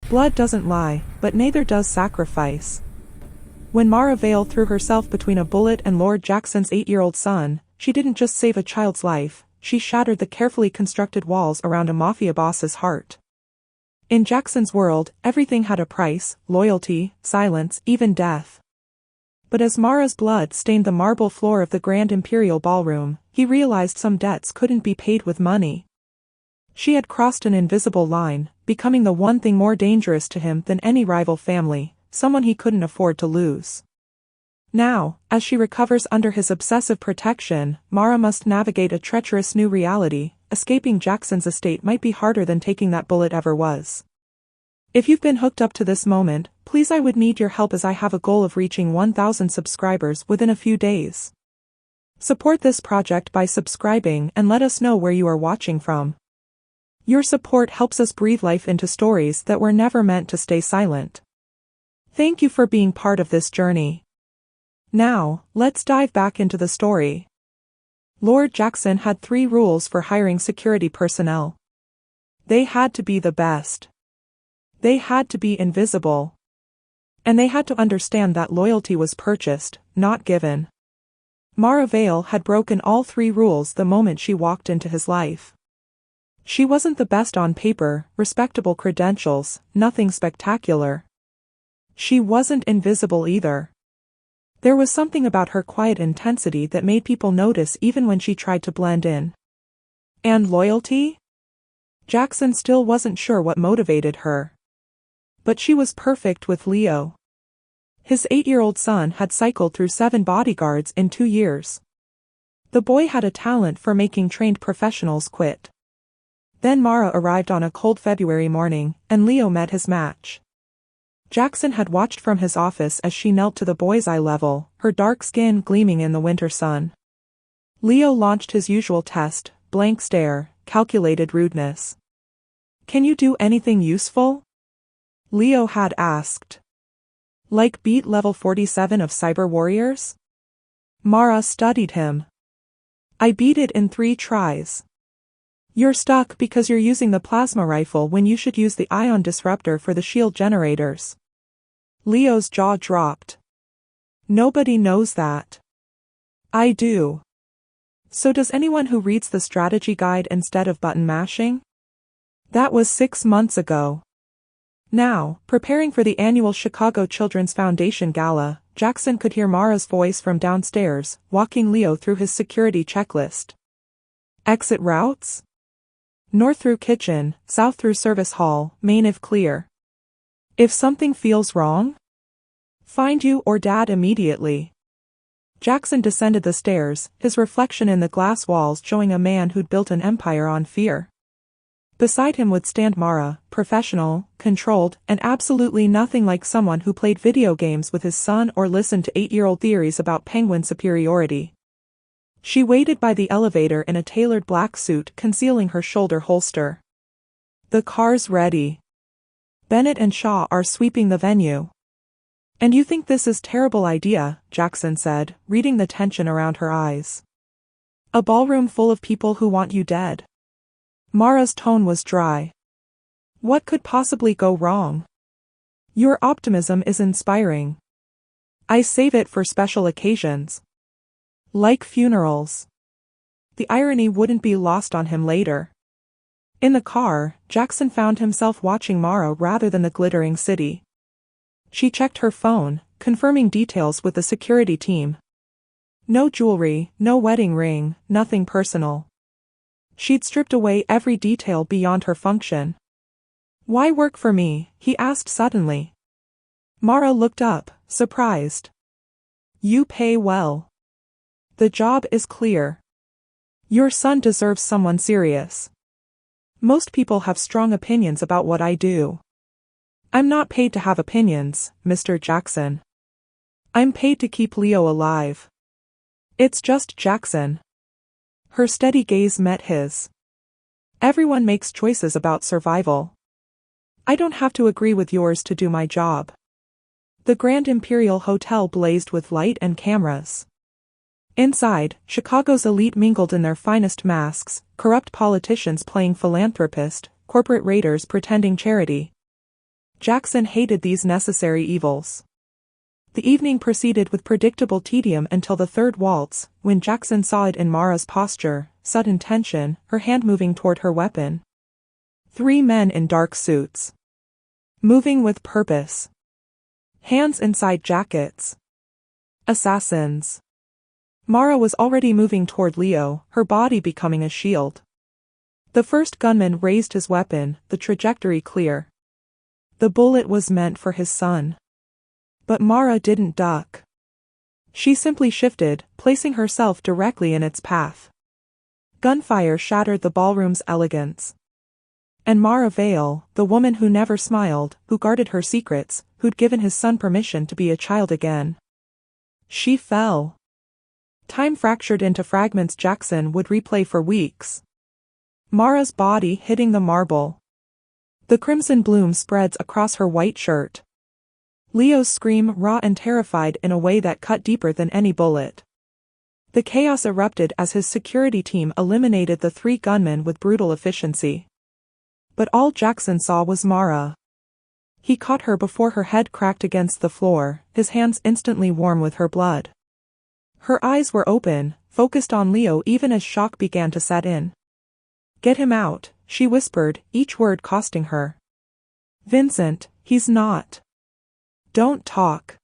Blood doesn't lie, but neither does sacrifice. When Mara Vale threw herself between a bullet and Lord Jackson's 8-year-old son, she didn't just save a child's life, she shattered the carefully constructed walls around a mafia boss's heart. In Jackson's world, everything had a price: loyalty, silence, even death. But as Mara's blood stained the marble floor of the Grand Imperial Ballroom, he realized some debts couldn't be paid with money. She had crossed an invisible line, becoming the one thing more dangerous to him than any rival family, someone he couldn't afford to lose. Now, as she recovers under his obsessive protection, Mara must navigate a treacherous new reality. Escaping Jackson's estate might be harder than taking that bullet ever was. If you've been hooked up to this moment, please, I would need your help as I have a goal of reaching 1,000 subscribers within a few days. Support this project by subscribing and let us know where you are watching from. Your support helps us breathe life into stories that were never meant to stay silent. Thank you for being part of this journey. Now, let's dive back into the story. Lord Jackson had 3 rules for hiring security personnel. They had to be the best. They had to be invisible. And they had to understand that loyalty was purchased, not given. Mara Vale had broken all 3 rules the moment she walked into his life. She wasn't the best on paper, respectable credentials, nothing spectacular. She wasn't invisible either. There was something about her quiet intensity that made people notice even when she tried to blend in. And loyalty? Jackson still wasn't sure what motivated her. But she was perfect with Leo. His 8-year-old son had cycled through 7 bodyguards in 2 years. The boy had a talent for making trained professionals quit. Then Mara arrived on a cold February morning, and Leo met his match. Jackson had watched from his office as she knelt to the boy's eye level, her dark skin gleaming in the winter sun. Leo launched his usual test: blank stare, calculated rudeness. "Can you do anything useful?" Leo had asked. "Like beat level 47 of Cyber Warriors?" Mara studied him. "I beat it in 3 tries. You're stuck because you're using the plasma rifle when you should use the ion disruptor for the shield generators." Leo's jaw dropped. "Nobody knows that." "I do." "So does anyone who reads the strategy guide instead of button mashing?" "That was 6 months ago." Now, preparing for the annual Chicago Children's Foundation Gala, Jackson could hear Mara's voice from downstairs, walking Leo through his security checklist. "Exit routes? North through kitchen, south through service hall, main if clear. If something feels wrong, find you or Dad immediately." Jackson descended the stairs, his reflection in the glass walls showing a man who'd built an empire on fear. Beside him would stand Mara, professional, controlled, and absolutely nothing like someone who played video games with his son or listened to 8-year-old theories about penguin superiority. She waited by the elevator in a tailored black suit concealing her shoulder holster. "The car's ready. Bennett and Shaw are sweeping the venue." "And you think this is a terrible idea," Jackson said, reading the tension around her eyes. "A ballroom full of people who want you dead." Mara's tone was dry. "What could possibly go wrong? Your optimism is inspiring. I save it for special occasions. Like funerals." The irony wouldn't be lost on him later. In the car, Jackson found himself watching Mara rather than the glittering city. She checked her phone, confirming details with the security team. No jewelry, no wedding ring, nothing personal. She'd stripped away every detail beyond her function. "Why work for me?" he asked suddenly. Mara looked up, surprised. "You pay well. The job is clear. Your son deserves someone serious. Most people have strong opinions about what I do. I'm not paid to have opinions, Mr. Jackson. I'm paid to keep Leo alive." "It's just Jackson." Her steady gaze met his. "Everyone makes choices about survival. I don't have to agree with yours to do my job." The Grand Imperial Hotel blazed with light and cameras. Inside, Chicago's elite mingled in their finest masks, corrupt politicians playing philanthropist, corporate raiders pretending charity. Jackson hated these necessary evils. The evening proceeded with predictable tedium until the third waltz, when Jackson saw it in Mara's posture, sudden tension, her hand moving toward her weapon. 3 men in dark suits. Moving with purpose. Hands inside jackets. Assassins. Mara was already moving toward Leo, her body becoming a shield. The first gunman raised his weapon, the trajectory clear. The bullet was meant for his son. But Mara didn't duck. She simply shifted, placing herself directly in its path. Gunfire shattered the ballroom's elegance. And Mara Vale, the woman who never smiled, who guarded her secrets, who'd given his son permission to be a child again. She fell. Time fractured into fragments Jackson would replay for weeks. Mara's body hitting the marble. The crimson bloom spreads across her white shirt. Leo's scream raw and terrified in a way that cut deeper than any bullet. The chaos erupted as his security team eliminated the 3 gunmen with brutal efficiency. But all Jackson saw was Mara. He caught her before her head cracked against the floor, his hands instantly warm with her blood. Her eyes were open, focused on Leo even as shock began to set in. "Get him out," she whispered, each word costing her. "Vincent, he's not." "Don't talk."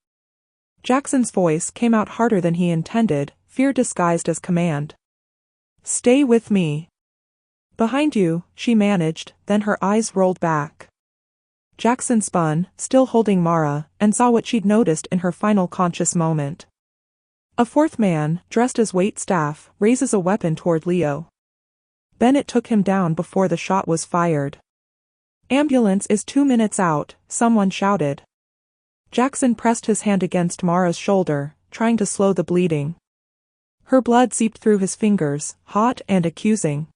Jackson's voice came out harder than he intended, fear disguised as command. "Stay with me." "Behind you," she managed, then her eyes rolled back. Jackson spun, still holding Mara, and saw what she'd noticed in her final conscious moment. A 4th man, dressed as waitstaff, raises a weapon toward Leo. Bennett took him down before the shot was fired. "Ambulance is 2 minutes out," someone shouted. Jackson pressed his hand against Mara's shoulder, trying to slow the bleeding. Her blood seeped through his fingers, hot and accusing.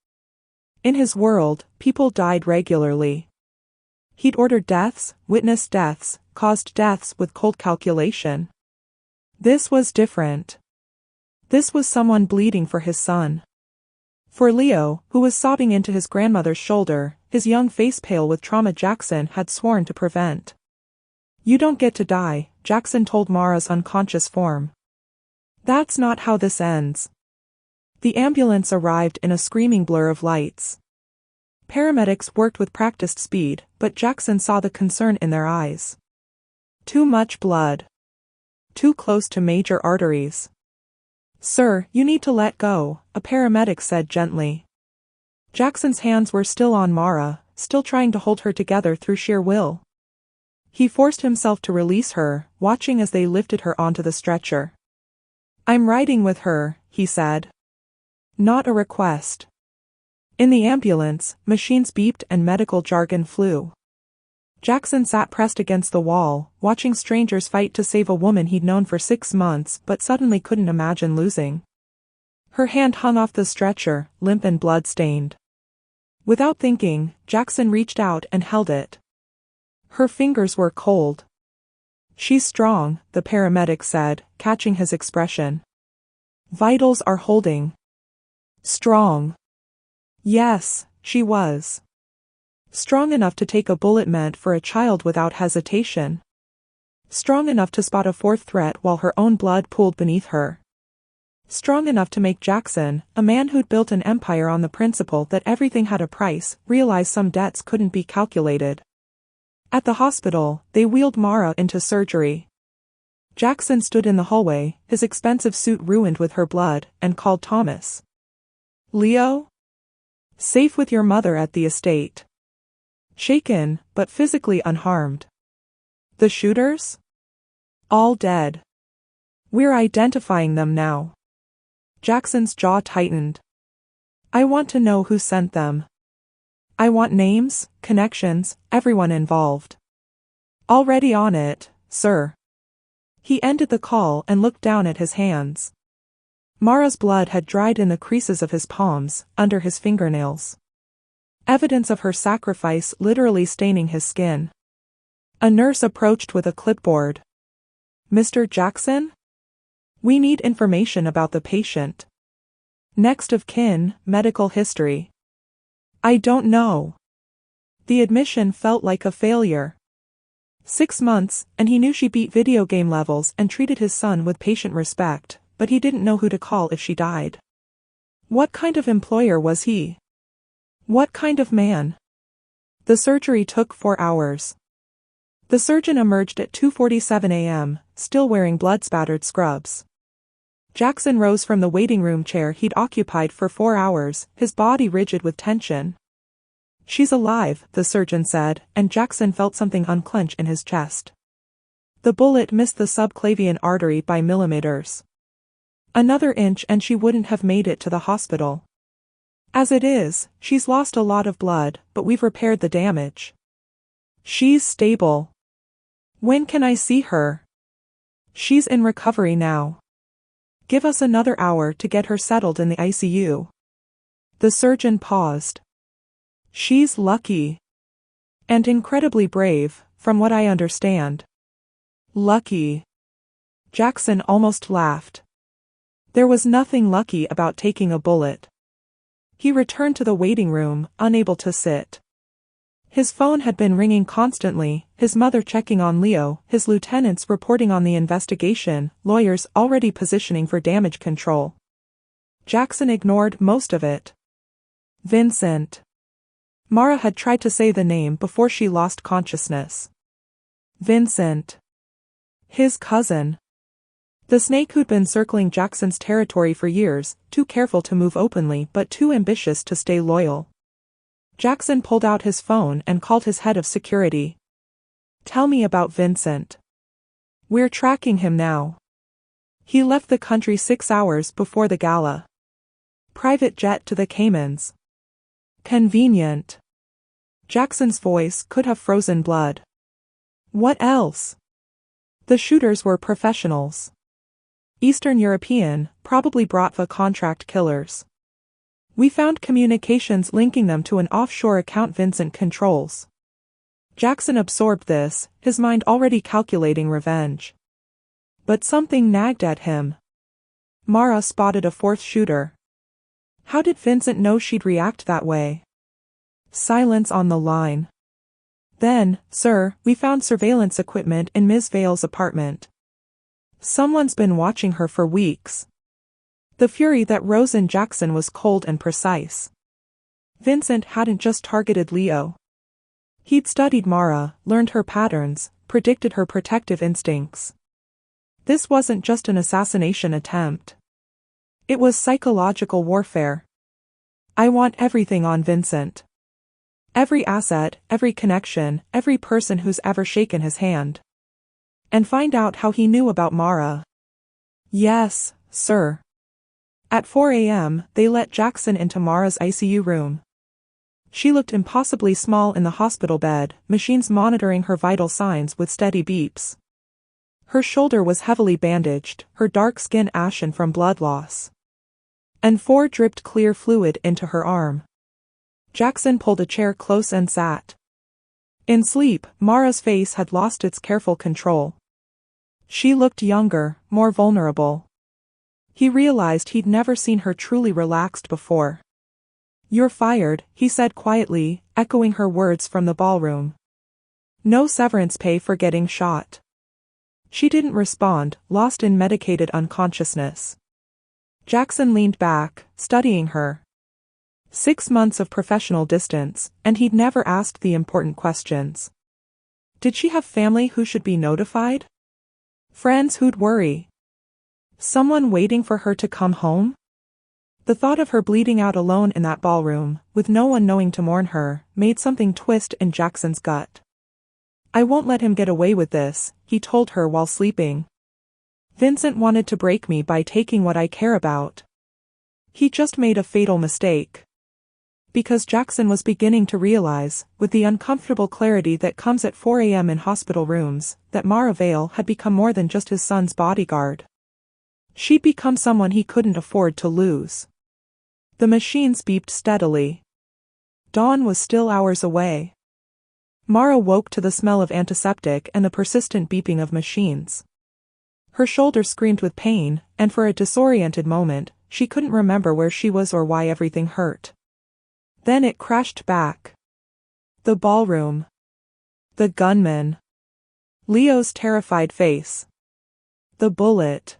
In his world, people died regularly. He'd ordered deaths, witnessed deaths, caused deaths with cold calculation. This was different. This was someone bleeding for his son. For Leo, who was sobbing into his grandmother's shoulder, his young face pale with trauma Jackson had sworn to prevent. "You don't get to die," Jackson told Mara's unconscious form. "That's not how this ends." The ambulance arrived in a screaming blur of lights. Paramedics worked with practiced speed, but Jackson saw the concern in their eyes. Too much blood. Too close to major arteries. "Sir, you need to let go," a paramedic said gently. Jackson's hands were still on Mara, still trying to hold her together through sheer will. He forced himself to release her, watching as they lifted her onto the stretcher. "I'm riding with her," he said. Not a request. In the ambulance, machines beeped and medical jargon flew. Jackson sat pressed against the wall, watching strangers fight to save a woman he'd known for 6 months but suddenly couldn't imagine losing. Her hand hung off the stretcher, limp and blood-stained. Without thinking, Jackson reached out and held it. Her fingers were cold. "She's strong," the paramedic said, catching his expression. "Vitals are holding." Strong. Yes, she was. Strong enough to take a bullet meant for a child without hesitation. Strong enough to spot a 4th threat while her own blood pooled beneath her. Strong enough to make Jackson, a man who'd built an empire on the principle that everything had a price, realize some debts couldn't be calculated. At the hospital, they wheeled Mara into surgery. Jackson stood in the hallway, his expensive suit ruined with her blood, and called Thomas. "Leo? Safe with your mother at the estate." Shaken, but physically unharmed. "The shooters? All dead. We're identifying them now." Jackson's jaw tightened. "I want to know who sent them. I want names, connections, everyone involved." "Already on it, sir." He ended the call and looked down at his hands. Mara's blood had dried in the creases of his palms, under his fingernails. Evidence of her sacrifice literally staining his skin. A nurse approached with a clipboard. "Mr. Jackson? We need information about the patient. Next of kin, medical history." "I don't know." The admission felt like a failure. 6 months, and he knew she beat video game levels and treated his son with patient respect, but he didn't know who to call if she died. What kind of employer was he? What kind of man? The surgery took 4 hours. The surgeon emerged at 2:47 a.m., still wearing blood-spattered scrubs. Jackson rose from the waiting room chair he'd occupied for 4 hours, his body rigid with tension. "She's alive," the surgeon said, and Jackson felt something unclench in his chest. The bullet missed the subclavian artery by millimeters. Another inch and she wouldn't have made it to the hospital. "As it is, she's lost a lot of blood, but we've repaired the damage. She's stable. When can I see her?" "She's in recovery now. Give us another hour to get her settled in the ICU." The surgeon paused. "She's lucky. And incredibly brave, from what I understand." "Lucky?" Jackson almost laughed. There was nothing lucky about taking a bullet. He returned to the waiting room, unable to sit. His phone had been ringing constantly, his mother checking on Leo, his lieutenants reporting on the investigation, lawyers already positioning for damage control. Jackson ignored most of it. Vincent. Mara had tried to say the name before she lost consciousness. Vincent. His cousin. The snake who'd been circling Jackson's territory for years, too careful to move openly but too ambitious to stay loyal. Jackson pulled out his phone and called his head of security. "Tell me about Vincent. We're tracking him now. He left the country 6 hours before the gala. Private jet to the Caymans. Convenient." Jackson's voice could have frozen blood. "What else?" The shooters were professionals. Eastern European, probably Bratva contract killers. We found communications linking them to an offshore account Vincent controls. Jackson absorbed this, his mind already calculating revenge. But something nagged at him. Mara spotted a 4th shooter. How did Vincent know she'd react that way? Silence on the line. Then, "Sir, we found surveillance equipment in Ms. Vale's apartment. Someone's been watching her for weeks." The fury that rose in Jackson was cold and precise. Vincent hadn't just targeted Leo. He'd studied Mara, learned her patterns, predicted her protective instincts. This wasn't just an assassination attempt. It was psychological warfare. "I want everything on Vincent. Every asset, every connection, every person who's ever shaken his hand. And find out how he knew about Mara." "Yes, sir." At 4 a.m., they let Jackson into Mara's ICU room. She looked impossibly small in the hospital bed, machines monitoring her vital signs with steady beeps. Her shoulder was heavily bandaged, her dark skin ashen from blood loss. And 4 dripped clear fluid into her arm. Jackson pulled a chair close and sat. In sleep, Mara's face had lost its careful control. She looked younger, more vulnerable. He realized he'd never seen her truly relaxed before. "You're fired," he said quietly, echoing her words from the ballroom. "No severance pay for getting shot." She didn't respond, lost in medicated unconsciousness. Jackson leaned back, studying her. 6 months of professional distance, and he'd never asked the important questions. Did she have family who should be notified? Friends who'd worry? Someone waiting for her to come home? The thought of her bleeding out alone in that ballroom, with no one knowing to mourn her, made something twist in Jackson's gut. "I won't let him get away with this," he told her while sleeping. "Vincent wanted to break me by taking what I care about. He just made a fatal mistake." Because Jackson was beginning to realize, with the uncomfortable clarity that comes at 4 a.m. in hospital rooms, that Mara Vale had become more than just his son's bodyguard. She'd become someone he couldn't afford to lose. The machines beeped steadily. Dawn was still hours away. Mara woke to the smell of antiseptic and the persistent beeping of machines. Her shoulder screamed with pain, and for a disoriented moment, she couldn't remember where she was or why everything hurt. Then it crashed back. The ballroom. The gunman. Leo's terrified face. The bullet.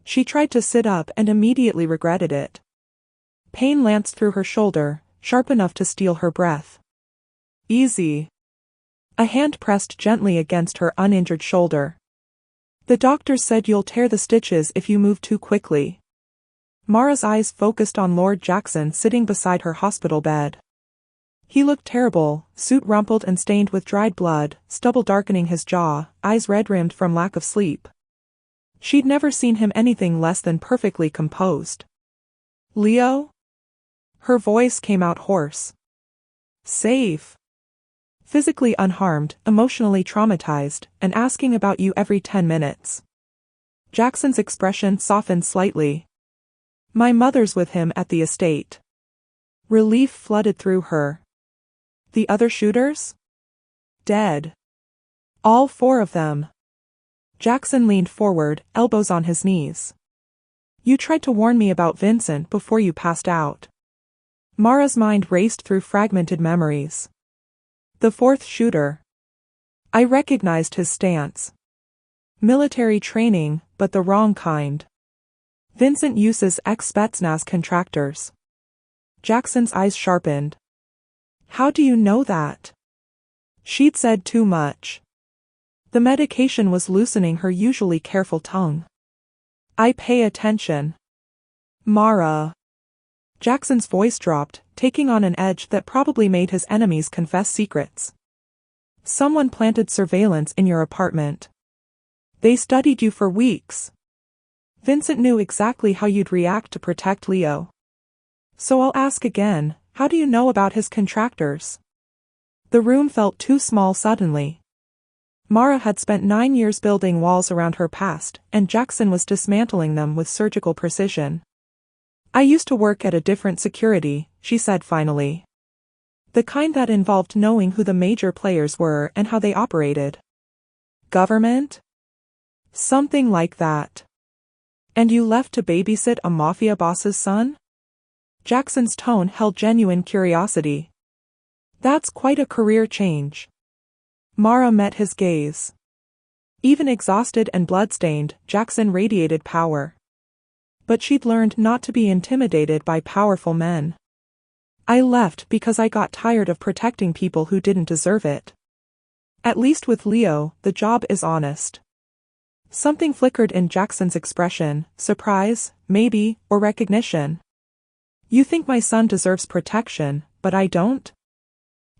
She tried to sit up and immediately regretted it. Pain lanced through her shoulder, sharp enough to steal her breath. Easy. A hand pressed gently against her uninjured shoulder. The doctor said you'll tear the stitches if you move too quickly. Mara's eyes focused on Lord Jackson sitting beside her hospital bed. He looked terrible, suit rumpled and stained with dried blood, stubble darkening his jaw, eyes red-rimmed from lack of sleep. She'd never seen him anything less than perfectly composed. Leo? Her voice came out hoarse. Safe. Physically unharmed, emotionally traumatized, and asking about you every 10 minutes. Jackson's expression softened slightly. My mother's with him at the estate. Relief flooded through her. The other shooters? Dead. All 4 of them. Jackson leaned forward, elbows on his knees. You tried to warn me about Vincent before you passed out. Mara's mind raced through fragmented memories. The 4th shooter. I recognized his stance. Military training, but the wrong kind. Vincent uses ex-Spetsnaz contractors. Jackson's eyes sharpened. How do you know that? She'd said too much. The medication was loosening her usually careful tongue. I pay attention. Mara. Jackson's voice dropped, taking on an edge that probably made his enemies confess secrets. Someone planted surveillance in your apartment. They studied you for weeks. Vincent knew exactly how you'd react to protect Leo. So I'll ask again, how do you know about his contractors? The room felt too small suddenly. Mara had spent 9 years building walls around her past, and Jackson was dismantling them with surgical precision. I used to work at a different security, she said finally. The kind that involved knowing who the major players were and how they operated. Government? Something like that. And you left to babysit a Mafia boss's son? Jackson's tone held genuine curiosity. That's quite a career change. Mara met his gaze. Even exhausted and bloodstained, Jackson radiated power. But she'd learned not to be intimidated by powerful men. I left because I got tired of protecting people who didn't deserve it. At least with Leo, the job is honest. Something flickered in Jackson's expression, surprise, maybe, or recognition. You think my son deserves protection, but I don't?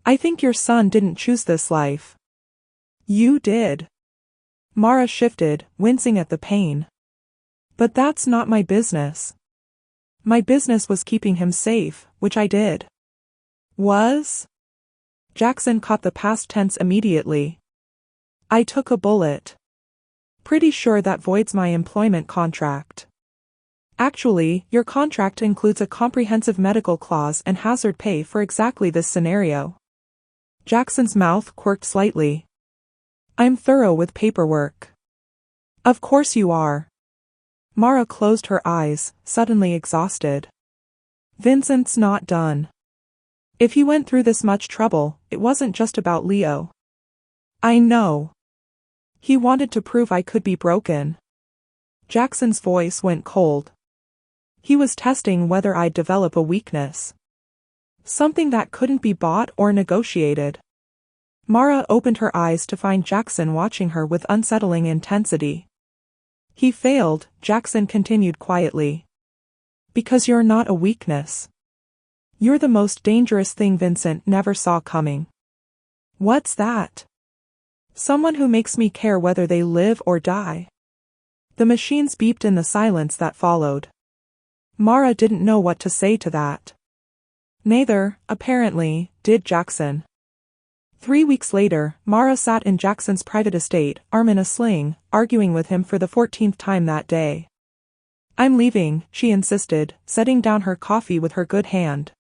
I think your son didn't choose this life. You did. Mara shifted, wincing at the pain. But that's not my business. My business was keeping him safe, which I did. Was? Jackson caught the past tense immediately. I took a bullet. Pretty sure that voids my employment contract. Actually, your contract includes a comprehensive medical clause and hazard pay for exactly this scenario. Jackson's mouth quirked slightly. I'm thorough with paperwork. Of course you are. Mara closed her eyes, suddenly exhausted. Vincent's not done. If he went through this much trouble, it wasn't just about Leo. I know. He wanted to prove I could be broken. Jackson's voice went cold. He was testing whether I'd develop a weakness. Something that couldn't be bought or negotiated. Mara opened her eyes to find Jackson watching her with unsettling intensity. He failed, Jackson continued quietly. Because you're not a weakness. You're the most dangerous thing Vincent never saw coming. What's that? Someone who makes me care whether they live or die. The machines beeped in the silence that followed. Mara didn't know what to say to that. Neither, apparently, did Jackson. 3 weeks later, Mara sat in Jackson's private estate, arm in a sling, arguing with him for the 14th time that day. I'm leaving, she insisted, setting down her coffee with her good hand.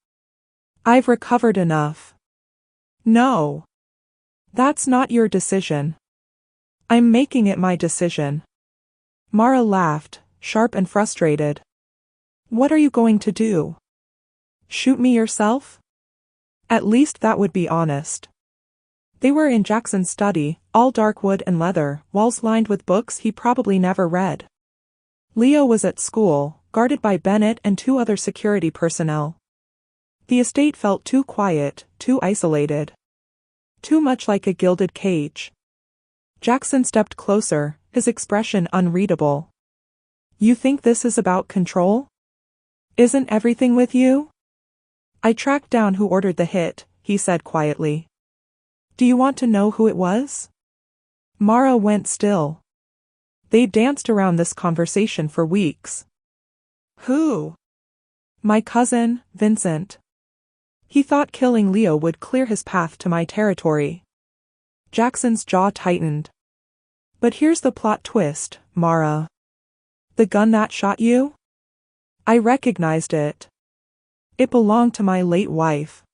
I've recovered enough. No. That's not your decision. I'm making it my decision. Mara laughed, sharp and frustrated. What are you going to do? Shoot me yourself? At least that would be honest. They were in Jackson's study, all dark wood and leather, walls lined with books he probably never read. Leo was at school, guarded by Bennett and 2 other security personnel. The estate felt too quiet, too isolated. Too much like a gilded cage. Jackson stepped closer, his expression unreadable. "You think this is about control? Isn't everything with you?" "I tracked down who ordered the hit," he said quietly. "Do you want to know who it was?" Mara went still. They danced around this conversation for weeks. "Who?" "My cousin, Vincent. He thought killing Leo would clear his path to my territory." Jackson's jaw tightened. "But here's the plot twist, Mara. The gun that shot you? I recognized it. It belonged to my late wife."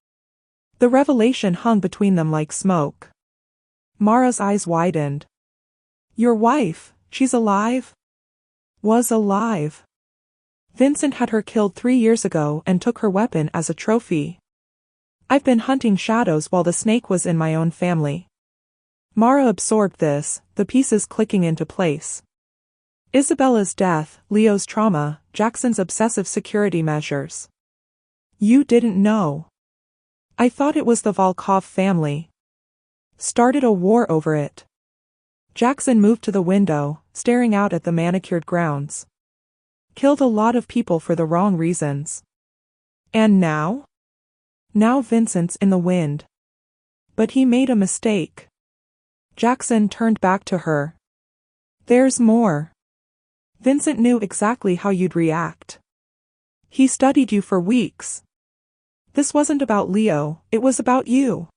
The revelation hung between them like smoke. Mara's eyes widened. "Your wife, she's alive?" "Was alive. Vincent had her killed 3 years ago and took her weapon as a trophy. I've been hunting shadows while the snake was in my own family." Mara absorbed this, the pieces clicking into place. Isabella's death, Leo's trauma, Jackson's obsessive security measures. "You didn't know." "I thought it was the Volkov family. Started a war over it." Jackson moved to the window, staring out at the manicured grounds. "Killed a lot of people for the wrong reasons. And now? Now Vincent's in the wind. But he made a mistake." Jackson turned back to her. "There's more. Vincent knew exactly how you'd react. He studied you for weeks. This wasn't about Leo, it was about you.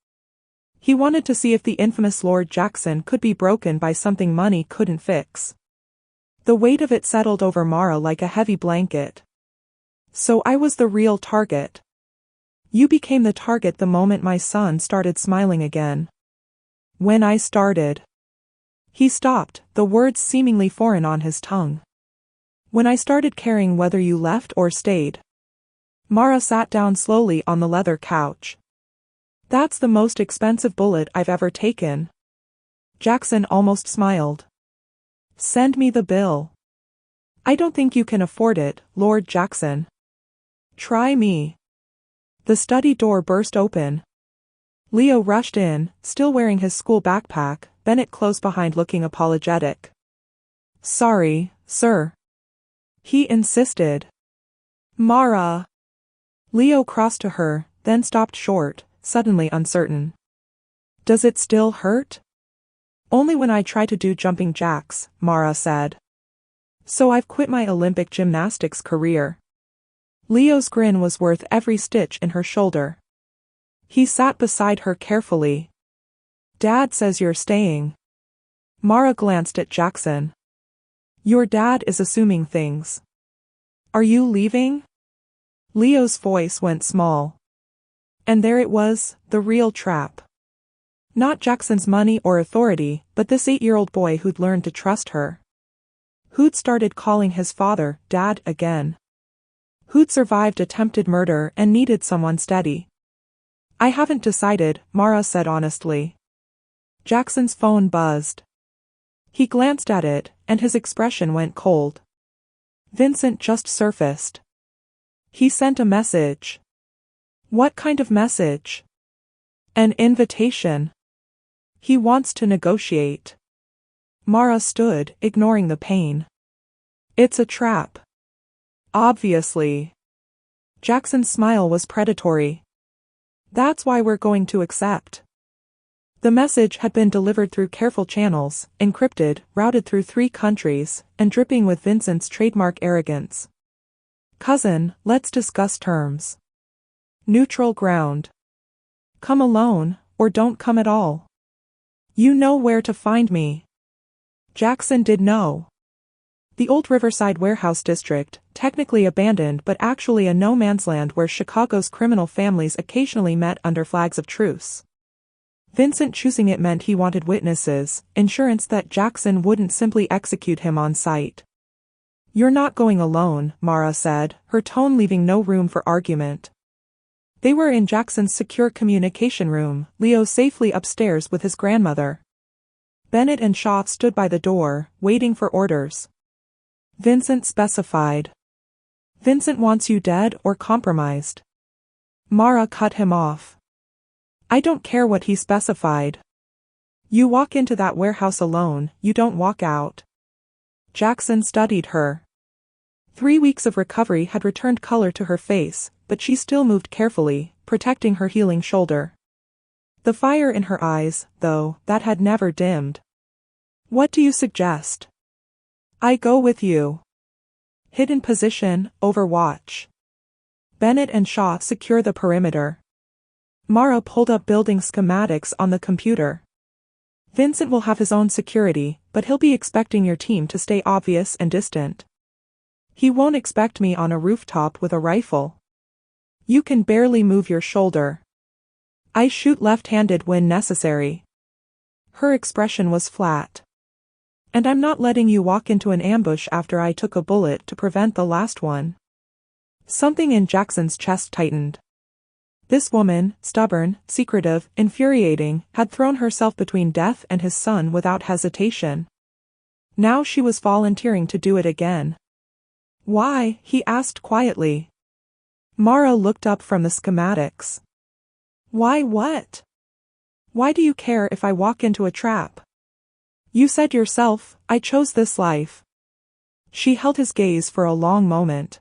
He wanted to see if the infamous Lord Jackson could be broken by something money couldn't fix." The weight of it settled over Mara like a heavy blanket. "So I was the real target." "You became the target the moment my son started smiling again." "When I started." He stopped, the words seemingly foreign on his tongue. "When I started caring whether you left or stayed." Mara sat down slowly on the leather couch. "That's the most expensive bullet I've ever taken." Jackson almost smiled. "Send me the bill." "I don't think you can afford it, Lord Jackson." "Try me." The study door burst open. Leo rushed in, still wearing his school backpack, Bennett close behind looking apologetic. "Sorry, sir." He insisted. "Mara." Leo crossed to her, then stopped short, suddenly uncertain. "Does it still hurt?" "Only when I try to do jumping jacks," Mara said. "So I've quit my Olympic gymnastics career." Leo's grin was worth every stitch in her shoulder. He sat beside her carefully. "Dad says you're staying." Mara glanced at Jackson. "Your dad is assuming things. Are you leaving?" Leo's voice went small. And there it was, the real trap. Not Jackson's money or authority, but this 8-year-old boy who'd learned to trust her. Who'd started calling his father, Dad, again. Who'd survived attempted murder and needed someone steady. "I haven't decided," Mara said honestly. Jackson's phone buzzed. He glanced at it, and his expression went cold. Vincent just surfaced. He sent a message. What kind of message? An invitation. He wants to negotiate. Mara stood, ignoring the pain. It's a trap. Obviously. Jackson's smile was predatory. That's why we're going to accept. The message had been delivered through careful channels, encrypted, routed through 3 countries, and dripping with Vincent's trademark arrogance. Cousin, let's discuss terms. Neutral ground. Come alone, or don't come at all. You know where to find me. Jackson did know. The old Riverside warehouse district, technically abandoned but actually a no-man's land where Chicago's criminal families occasionally met under flags of truce. Vincent choosing it meant he wanted witnesses, insurance that Jackson wouldn't simply execute him on sight. You're not going alone, Mara said, her tone leaving no room for argument. They were in Jackson's secure communication room, Leo safely upstairs with his grandmother. Bennett and Shaw stood by the door, waiting for orders. Vincent specified. Vincent wants you dead or compromised. Mara cut him off. I don't care what he specified. You walk into that warehouse alone, you don't walk out. Jackson studied her. 3 weeks of recovery had returned color to her face, but she still moved carefully, protecting her healing shoulder. The fire in her eyes, though, that had never dimmed. What do you suggest? I go with you. Hidden position, overwatch. Bennett and Shaw secure the perimeter. Mara pulled up building schematics on the computer. Vincent will have his own security, but he'll be expecting your team to stay obvious and distant. He won't expect me on a rooftop with a rifle. You can barely move your shoulder. I shoot left-handed when necessary. Her expression was flat. And I'm not letting you walk into an ambush after I took a bullet to prevent the last one. Something in Jackson's chest tightened. This woman, stubborn, secretive, infuriating, had thrown herself between death and his son without hesitation. Now she was volunteering to do it again. Why? He asked quietly. Mara looked up from the schematics. Why what? Why do you care if I walk into a trap? You said yourself, I chose this life. She held his gaze for a long moment.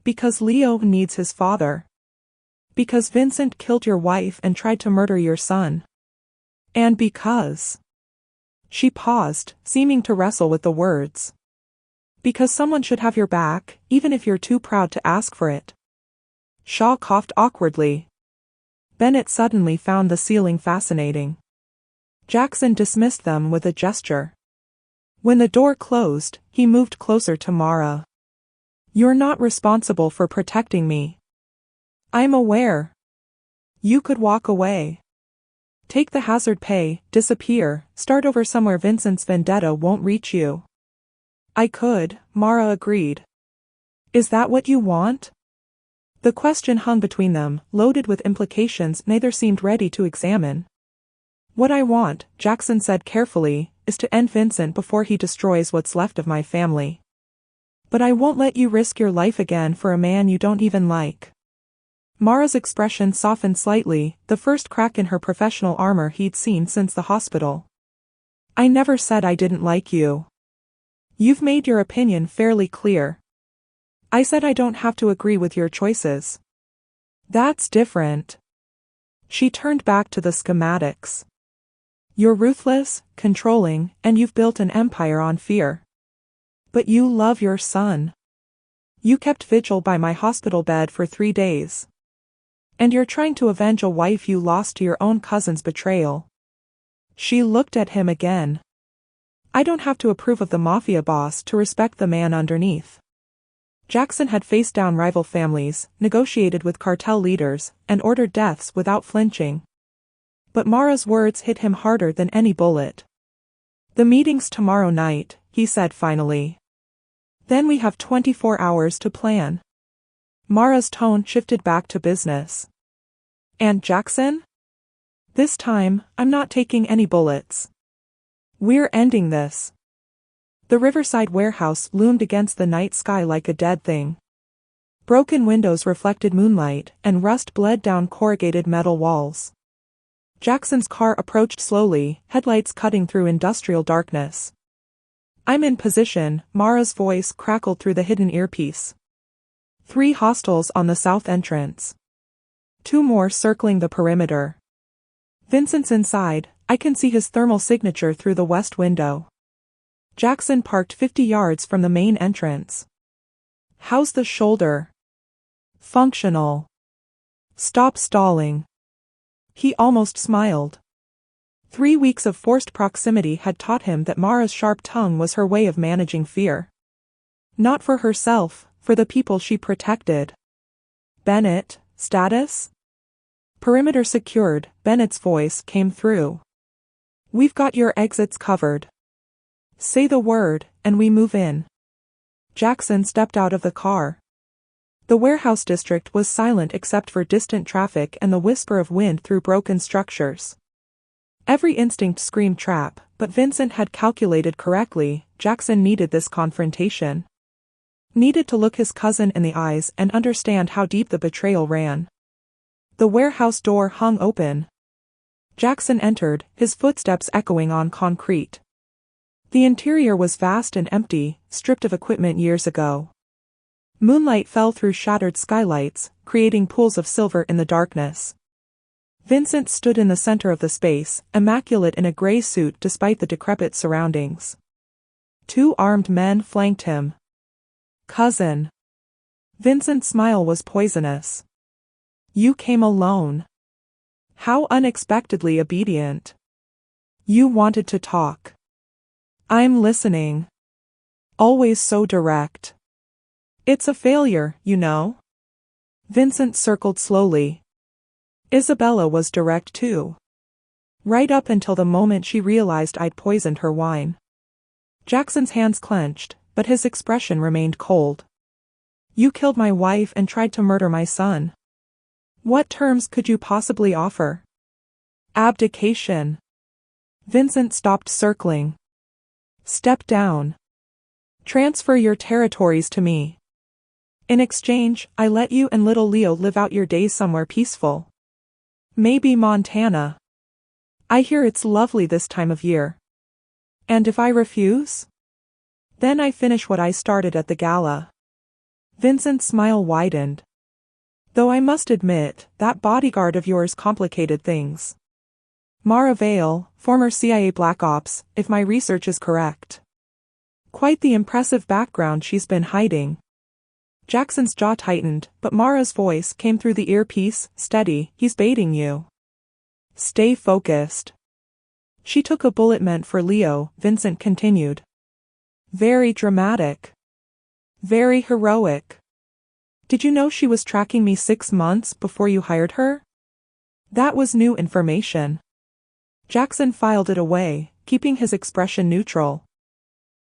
Because Leo needs his father. Because Vincent killed your wife and tried to murder your son. And because. She paused, seeming to wrestle with the words. Because someone should have your back, even if you're too proud to ask for it. Shaw coughed awkwardly. Bennett suddenly found the ceiling fascinating. Jackson dismissed them with a gesture. When the door closed, he moved closer to Mara. You're not responsible for protecting me. I'm aware. You could walk away. Take the hazard pay, disappear, start over somewhere Vincent's vendetta won't reach you. I could, Mara agreed. Is that what you want? The question hung between them, loaded with implications neither seemed ready to examine. What I want, Jackson said carefully, is to end Vincent before he destroys what's left of my family. But I won't let you risk your life again for a man you don't even like. Mara's expression softened slightly, the first crack in her professional armor he'd seen since the hospital. I never said I didn't like you. You've made your opinion fairly clear. I said I don't have to agree with your choices. That's different. She turned back to the schematics. You're ruthless, controlling, and you've built an empire on fear. But you love your son. You kept vigil by my hospital bed for 3 days. And you're trying to avenge a wife you lost to your own cousin's betrayal. She looked at him again. I don't have to approve of the Mafia boss to respect the man underneath. Jackson had faced down rival families, negotiated with cartel leaders, and ordered deaths without flinching. But Mara's words hit him harder than any bullet. The meeting's tomorrow night, he said finally. Then we have 24 hours to plan. Mara's tone shifted back to business. And Jackson? This time, I'm not taking any bullets. We're ending this. The riverside warehouse loomed against the night sky like a dead thing. Broken windows reflected moonlight, and rust bled down corrugated metal walls. Jackson's car approached slowly, headlights cutting through industrial darkness. I'm in position, Mara's voice crackled through the hidden earpiece. 3 hostiles on the south entrance. 2 more circling the perimeter. Vincent's inside, I can see his thermal signature through the west window. Jackson parked 50 yards from the main entrance. How's the shoulder? Functional. Stop stalling. He almost smiled. 3 weeks of forced proximity had taught him that Mara's sharp tongue was her way of managing fear. Not for herself, for the people she protected. Bennett, status? Perimeter secured, Bennett's voice came through. We've got your exits covered. Say the word, and we move in. Jackson stepped out of the car. The warehouse district was silent except for distant traffic and the whisper of wind through broken structures. Every instinct screamed trap, but Vincent had calculated correctly. Jackson needed this confrontation. Needed to look his cousin in the eyes and understand how deep the betrayal ran. The warehouse door hung open. Jackson entered, his footsteps echoing on concrete. The interior was vast and empty, stripped of equipment years ago. Moonlight fell through shattered skylights, creating pools of silver in the darkness. Vincent stood in the center of the space, immaculate in a gray suit despite the decrepit surroundings. Two armed men flanked him. "Cousin." Vincent's smile was poisonous. "You came alone." How unexpectedly obedient. "You wanted to talk." "I'm listening." Always so direct. "It's a failure, you know." Vincent circled slowly. Isabella was direct too. Right up until the moment she realized I'd poisoned her wine. Jackson's hands clenched, but his expression remained cold. "You killed my wife and tried to murder my son. What terms could you possibly offer?" "Abdication." Vincent stopped circling. "Step down. Transfer your territories to me. In exchange, I let you and little Leo live out your days somewhere peaceful. Maybe Montana. I hear it's lovely this time of year. And if I refuse? Then I finish what I started at the gala." Vincent's smile widened. "Though I must admit, that bodyguard of yours complicated things. Mara Vale, former CIA Black Ops, if my research is correct. Quite the impressive background she's been hiding." Jackson's jaw tightened, but Mara's voice came through the earpiece, steady. "He's baiting you. Stay focused." "She took a bullet meant for Leo," Vincent continued. "Very dramatic. Very heroic. Did you know she was tracking me 6 months before you hired her?" That was new information. Jackson filed it away, keeping his expression neutral.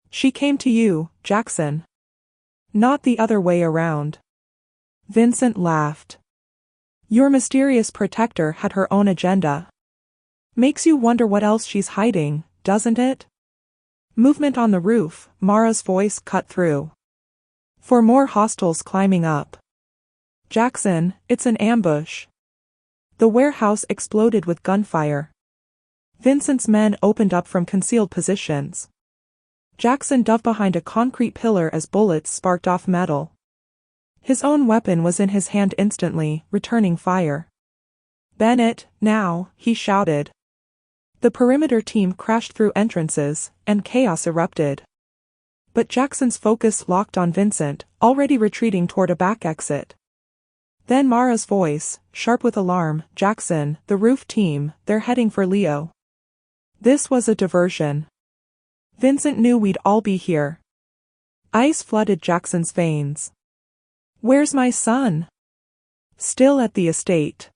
"She came to you, Jackson. Not the other way around." Vincent laughed. "Your mysterious protector had her own agenda. Makes you wonder what else she's hiding, doesn't it?" Movement on the roof, Mara's voice cut through. "For more hostiles climbing up." "Jackson, it's an ambush." The warehouse exploded with gunfire. Vincent's men opened up from concealed positions. Jackson dove behind a concrete pillar as bullets sparked off metal. His own weapon was in his hand instantly, returning fire. "Bennett, now," he shouted. The perimeter team crashed through entrances, and chaos erupted. But Jackson's focus locked on Vincent, already retreating toward a back exit. Then Mara's voice, sharp with alarm, "Jackson, the roof team, they're heading for Leo." This was a diversion. Vincent knew we'd all be here. Ice flooded Jackson's veins. "Where's my son?" "Still at the estate."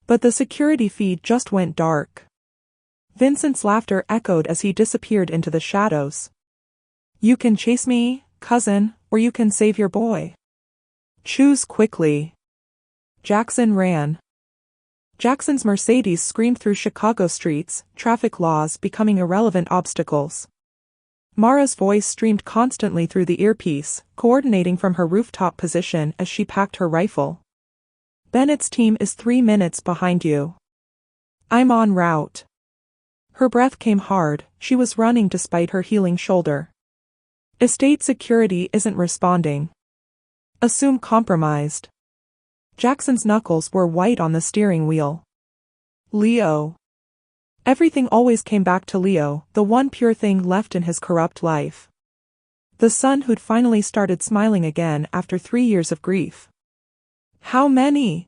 But the security feed just went dark. Vincent's laughter echoed as he disappeared into the shadows. "You can chase me, cousin, or you can save your boy. Choose quickly." Jackson ran. Jackson's Mercedes screamed through Chicago streets, traffic laws becoming irrelevant obstacles. Mara's voice streamed constantly through the earpiece, coordinating from her rooftop position as she packed her rifle. "Bennett's team is 3 minutes behind you. I'm en route." Her breath came hard, she was running despite her healing shoulder. "Estate security isn't responding. Assume compromised." Jackson's knuckles were white on the steering wheel. Leo. Everything always came back to Leo, the one pure thing left in his corrupt life. The son who'd finally started smiling again after 3 years of grief. "How many?"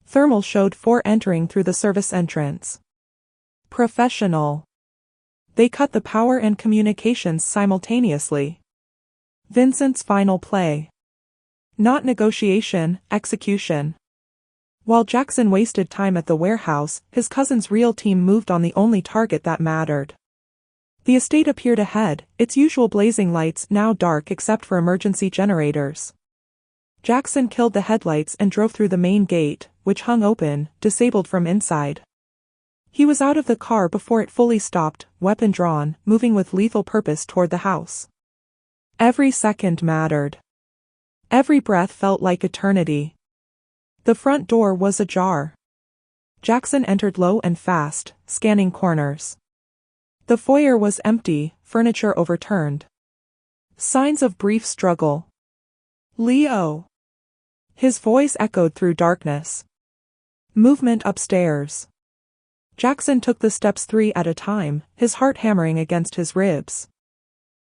Thermal showed 4 entering through the service entrance. "Professional. They cut the power and communications simultaneously." Vincent's final play. Not negotiation, execution. While Jackson wasted time at the warehouse, his cousin's real team moved on the only target that mattered. The estate appeared ahead, its usual blazing lights now dark except for emergency generators. Jackson killed the headlights and drove through the main gate, which hung open, disabled from inside. He was out of the car before it fully stopped, weapon drawn, moving with lethal purpose toward the house. Every second mattered. Every breath felt like eternity. The front door was ajar. Jackson entered low and fast, scanning corners. The foyer was empty, furniture overturned. Signs of brief struggle. Leo. His voice echoed through darkness. Movement upstairs. Jackson took the steps 3 at a time, his heart hammering against his ribs.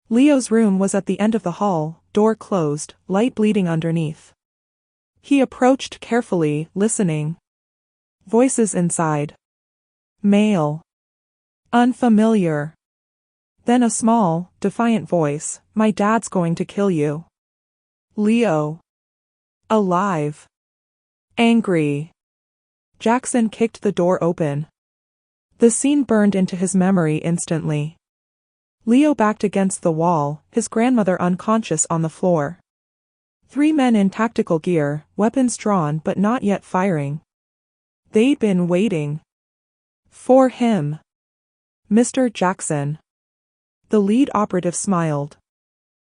Leo's room was at the end of the hall, door closed, light bleeding underneath. He approached carefully, listening. Voices inside. Male. Unfamiliar. Then a small, defiant voice, "My dad's going to kill you." Leo. Alive. Angry. Jackson kicked the door open. The scene burned into his memory instantly. Leo backed against the wall, his grandmother unconscious on the floor. 3 men in tactical gear, weapons drawn but not yet firing. They'd been waiting. For him. Mr. Jackson. The lead operative smiled.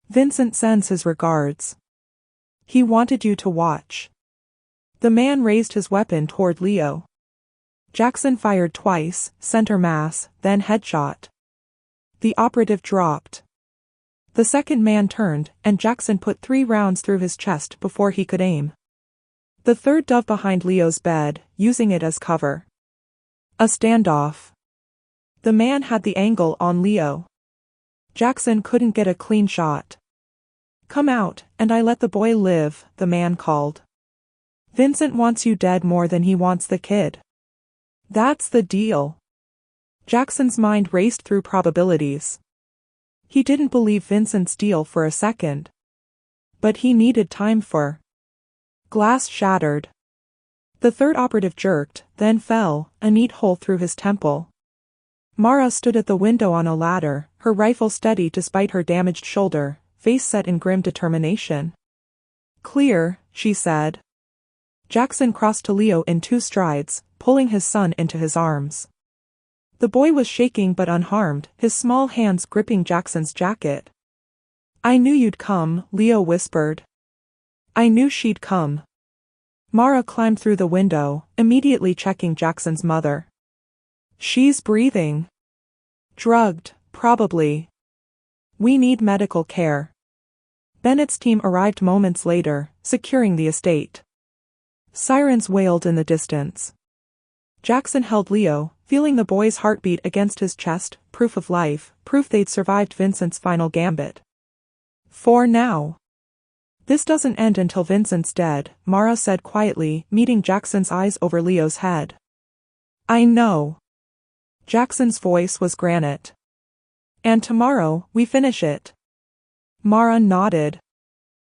Vincent sends his regards. He wanted you to watch. The man raised his weapon toward Leo. Jackson fired twice, center mass, then headshot. The operative dropped. The second man turned, and Jackson put 3 rounds through his chest before he could aim. The third dove behind Leo's bed, using it as cover. A standoff. The man had the angle on Leo. Jackson couldn't get a clean shot. "Come out, and I let the boy live," the man called. "Vincent wants you dead more than he wants the kid. That's the deal." Jackson's mind raced through probabilities. He didn't believe Vincent's deal for a second. But he needed time for. Glass shattered. The third operative jerked, then fell, a neat hole through his temple. Mara stood at the window on a ladder, her rifle steady despite her damaged shoulder, face set in grim determination. "Clear," she said. Jackson crossed to Leo in 2 strides, pulling his son into his arms. The boy was shaking but unharmed, his small hands gripping Jackson's jacket. "I knew you'd come," Leo whispered. "I knew she'd come." Mara climbed through the window, immediately checking Jackson's mother. "She's breathing. Drugged, probably. We need medical care." Bennett's team arrived moments later, securing the estate. Sirens wailed in the distance. Jackson held Leo, feeling the boy's heartbeat against his chest, proof of life, proof they'd survived Vincent's final gambit. "For now. This doesn't end until Vincent's dead," Mara said quietly, meeting Jackson's eyes over Leo's head. "I know." Jackson's voice was granite. "And tomorrow, we finish it." Mara nodded.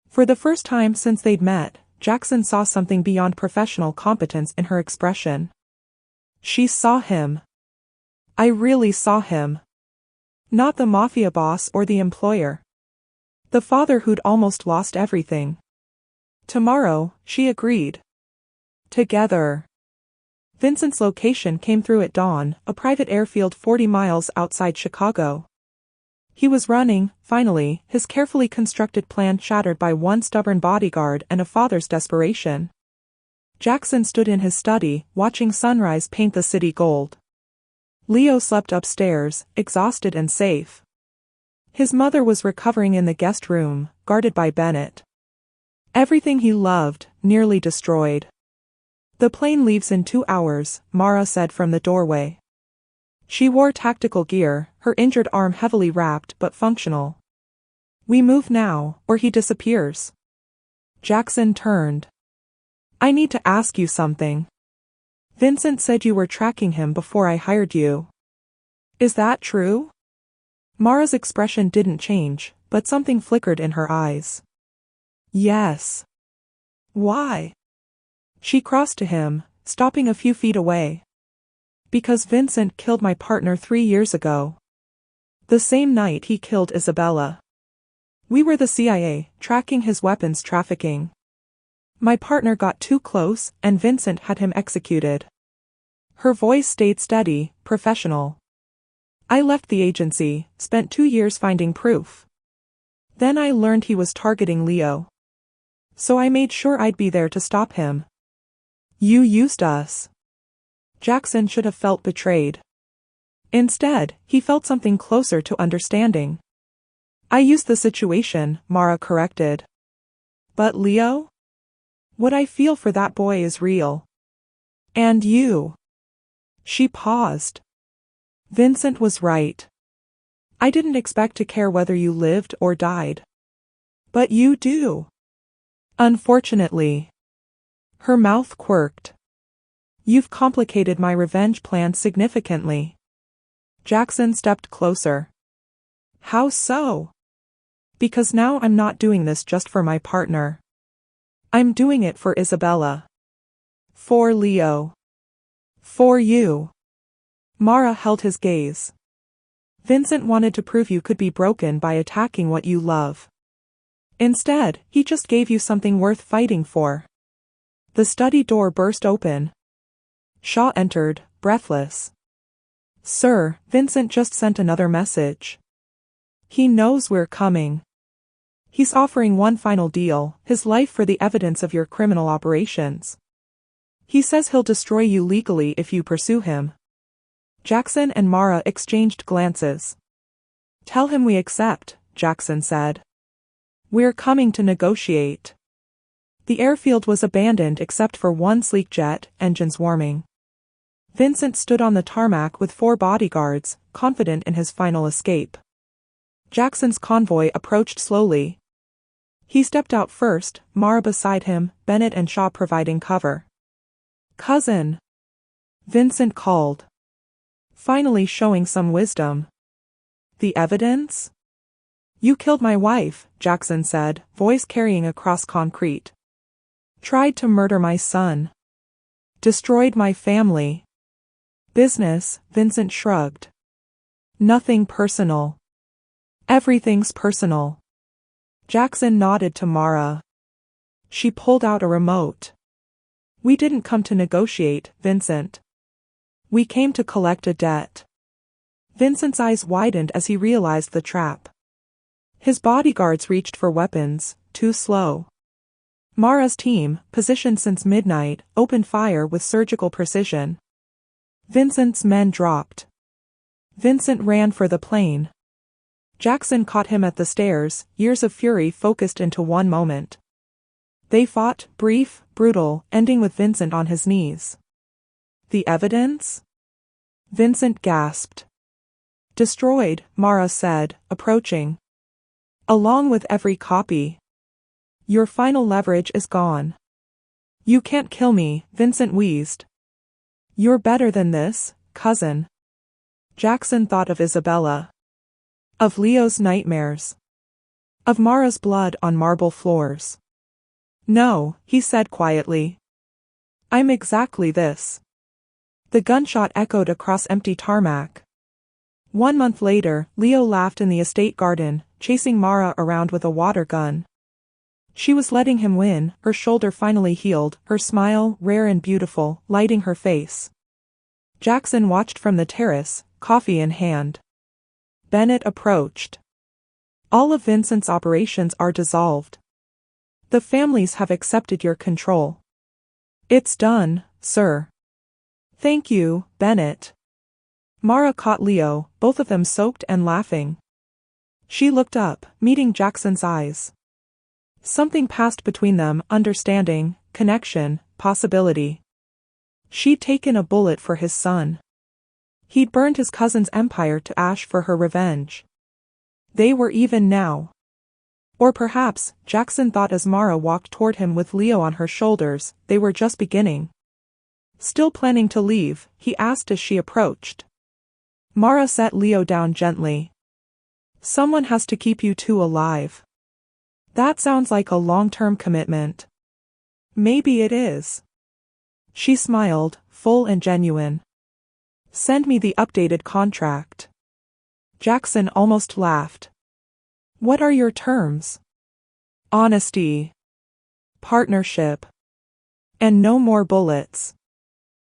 For the first time since they'd met, Jackson saw something beyond professional competence in her expression. She saw him. I really saw him. Not the Mafia boss or the employer. The father who'd almost lost everything. "Tomorrow," she agreed. Together. Vincent's location came through at dawn, a private airfield 40 miles outside Chicago. He was running, finally, his carefully constructed plan shattered by one stubborn bodyguard and a father's desperation. Jackson stood in his study, watching sunrise paint the city gold. Leo slept upstairs, exhausted and safe. His mother was recovering in the guest room, guarded by Bennett. Everything he loved, nearly destroyed. "The plane leaves in 2 hours, Mara said from the doorway. She wore tactical gear, her injured arm heavily wrapped but functional. "We move now, or he disappears." Jackson turned. "I need to ask you something. Vincent said you were tracking him before I hired you. Is that true?" Mara's expression didn't change, but something flickered in her eyes. "Yes." "Why?" She crossed to him, stopping a few feet away. "Because Vincent killed my partner 3 years ago. The same night he killed Isabella. We were the CIA, tracking his weapons trafficking. My partner got too close, and Vincent had him executed. Her voice stayed steady, professional. I left the agency, spent 2 years finding proof. Then I learned he was targeting Leo. So I made sure I'd be there to stop him. You used us. Jackson should have felt betrayed. Instead, he felt something closer to understanding. I used the situation, Mara corrected. But Leo? What I feel for that boy is real. And you. She paused. Vincent was right. I didn't expect to care whether you lived or died. But you do. Unfortunately. Her mouth quirked. You've complicated my revenge plan significantly. Jackson stepped closer. How so? Because now I'm not doing this just for my partner. I'm doing it for Isabella. For Leo. For you. Mara held his gaze. Vincent wanted to prove you could be broken by attacking what you love. Instead, he just gave you something worth fighting for. The study door burst open. Shaw entered, breathless. Sir, Vincent just sent another message. He knows we're coming. He's offering one final deal, his life for the evidence of your criminal operations. He says he'll destroy you legally if you pursue him. Jackson and Mara exchanged glances. Tell him we accept, Jackson said. We're coming to negotiate. The airfield was abandoned except for one sleek jet, engines warming. Vincent stood on the tarmac with 4 bodyguards, confident in his final escape. Jackson's convoy approached slowly. He stepped out first, Mara beside him, Bennett and Shaw providing cover. Cousin! Vincent called. Finally showing some wisdom. The evidence? You killed my wife, Jackson said, voice carrying across concrete. Tried to murder my son. Destroyed my family. Business, Vincent shrugged. Nothing personal. Everything's personal. Jackson nodded to Mara. She pulled out a remote. We didn't come to negotiate, Vincent. We came to collect a debt. Vincent's eyes widened as he realized the trap. His bodyguards reached for weapons, too slow. Mara's team, positioned since midnight, opened fire with surgical precision. Vincent's men dropped. Vincent ran for the plane. Jackson caught him at the stairs, years of fury focused into one moment. They fought, brief, brutal, ending with Vincent on his knees. The evidence? Vincent gasped. Destroyed, Mara said, approaching. Along with every copy. Your final leverage is gone. You can't kill me, Vincent wheezed. You're better than this, cousin. Jackson thought of Isabella. Of Leo's nightmares. Of Mara's blood on marble floors. No, he said quietly. I'm exactly this. The gunshot echoed across empty tarmac. 1 month later, Leo laughed in the estate garden, chasing Mara around with a water gun. She was letting him win, her shoulder finally healed, her smile, rare and beautiful, lighting her face. Jackson watched from the terrace, coffee in hand. Bennett approached. All of Vincent's operations are dissolved. The families have accepted your control. It's done, sir. Thank you, Bennett. Mara caught Leo, both of them soaked and laughing. She looked up, meeting Jackson's eyes. Something passed between them, understanding, connection, possibility. She'd taken a bullet for his son. He'd burned his cousin's empire to ash for her revenge. They were even now. Or perhaps, Jackson thought as Mara walked toward him with Leo on her shoulders, they were just beginning. Still planning to leave, he asked as she approached. Mara set Leo down gently. Someone has to keep you two alive. That sounds like a long-term commitment. Maybe it is. She smiled, full and genuine. Send me the updated contract. Jackson almost laughed. What are your terms? Honesty. Partnership. And no more bullets.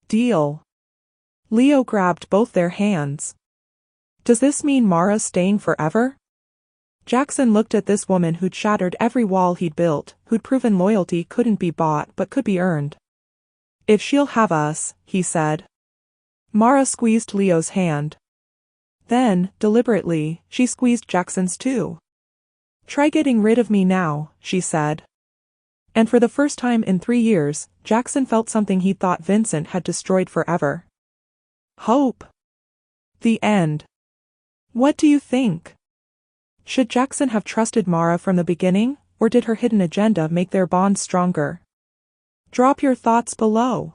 Deal. Leo grabbed both their hands. Does this mean Mara's staying forever? Jackson looked at this woman who'd shattered every wall he'd built, who'd proven loyalty couldn't be bought but could be earned. If she'll have us, he said. Mara squeezed Leo's hand. Then, deliberately, she squeezed Jackson's too. Try getting rid of me now, she said. And for the first time in 3 years, Jackson felt something he thought Vincent had destroyed forever. Hope. The end. What do you think? Should Jackson have trusted Mara from the beginning, or did her hidden agenda make their bond stronger? Drop your thoughts below.